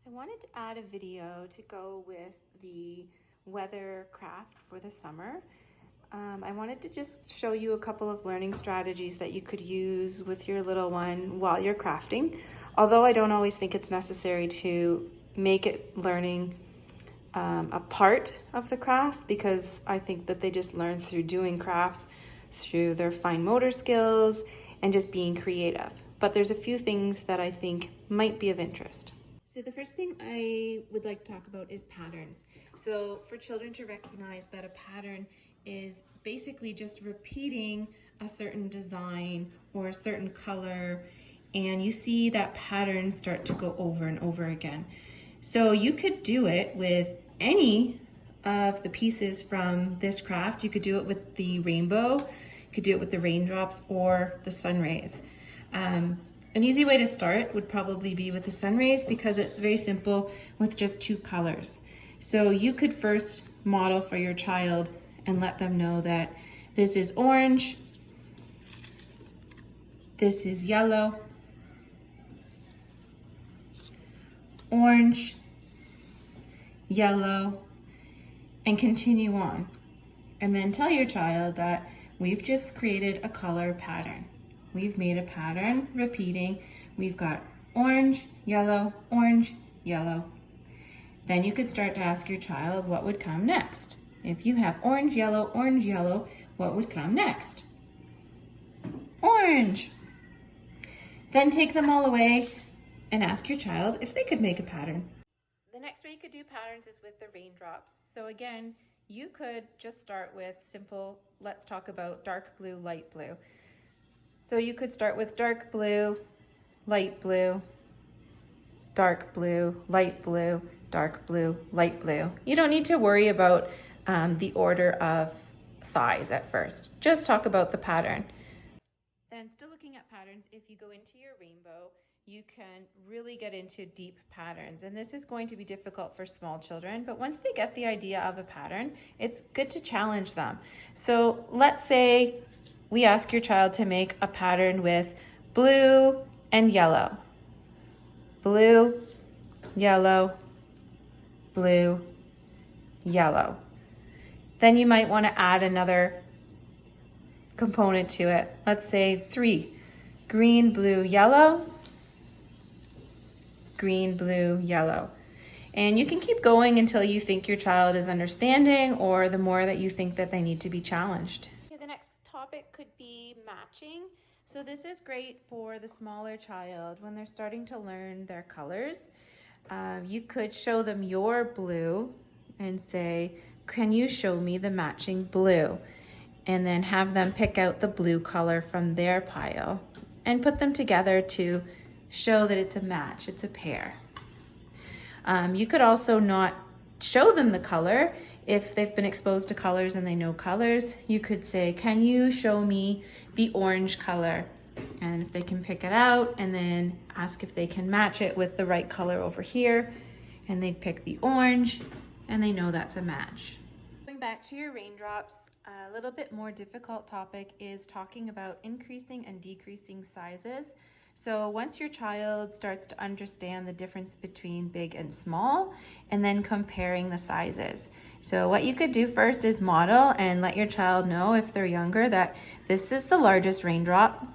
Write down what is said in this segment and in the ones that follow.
I wanted to add a video to go with the weather craft for the summer. I wanted to just show you a couple of learning strategies that you could use with your little one while you're crafting. Although I don't always think it's necessary to make it learning a part of the craft, because I think that they just learn through doing crafts, through their fine motor skills and just being creative. But there's a few things that I think might be of interest. So the first thing I would like to talk about is patterns. So for children to recognize that a pattern is basically just repeating a certain design or a certain color, and you see that pattern start to go over and over again. So you could do it with any of the pieces from this craft. You could do it with the rainbow, you could do it with the raindrops or the sun rays. An easy way to start would probably be with the sun rays, because it's very simple with just 2 colors. So you could first model for your child and let them know that this is orange, this is yellow, orange, yellow, and continue on. And then tell your child that we've just created a color pattern. We've made a pattern repeating. We've got orange, yellow, orange, yellow. Then you could start to ask your child what would come next. If you have orange, yellow, what would come next? Orange. Then take them all away and ask your child if they could make a pattern. The next way you could do patterns is with the raindrops. So again, you could just start with simple, let's talk about dark blue, light blue. So you could start with dark blue, light blue, dark blue, light blue, dark blue, light blue. You don't need to worry about the order of size at first. Just talk about the pattern. Then still looking at patterns, if you go into your rainbow, you can really get into deep patterns. And this is going to be difficult for small children, but once they get the idea of a pattern, it's good to challenge them. So let's say we ask your child to make a pattern with blue and yellow. Blue, yellow, blue, yellow. Then you might want to add another component to it. Let's say 3, green, blue, yellow, green, blue, yellow. And you can keep going until you think your child is understanding, or the more that you think that they need to be challenged. Okay, the next topic could be matching. So this is great for the smaller child when they're starting to learn their colors. You could show them your blue and say, can you show me the matching blue? And then have them pick out the blue color from their pile and put them together to show that it's a match, it's a pair. You could also not show them the color. If they've been exposed to colors and they know colors, you could say, can you show me the orange color? And if they can pick it out, and then ask if they can match it with the right color over here, and they pick the orange, and they know that's a match. Going back to your raindrops, a little bit more difficult topic is talking about increasing and decreasing sizes. So once your child starts to understand the difference between big and small, and then comparing the sizes. So what you could do first is model and let your child know, if they're younger, that this is the largest raindrop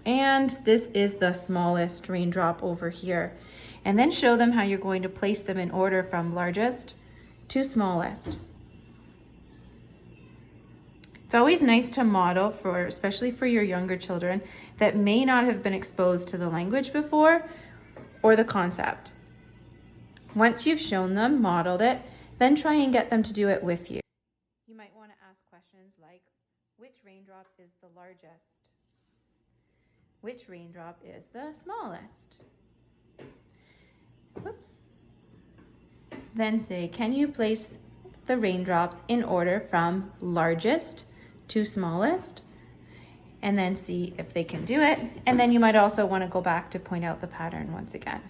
and this is the smallest raindrop over here. And then show them how you're going to place them in order from largest to smallest. It's always nice to model for, especially for your younger children that may not have been exposed to the language before or the concept. Once you've shown them, modeled it, then try and get them to do it with you. You might want to ask questions like, which raindrop is the largest? Which raindrop is the smallest? Whoops. Then say, can you place the raindrops in order from largest to smallest? And then see if they can do it. And then you might also want to go back to point out the pattern once again.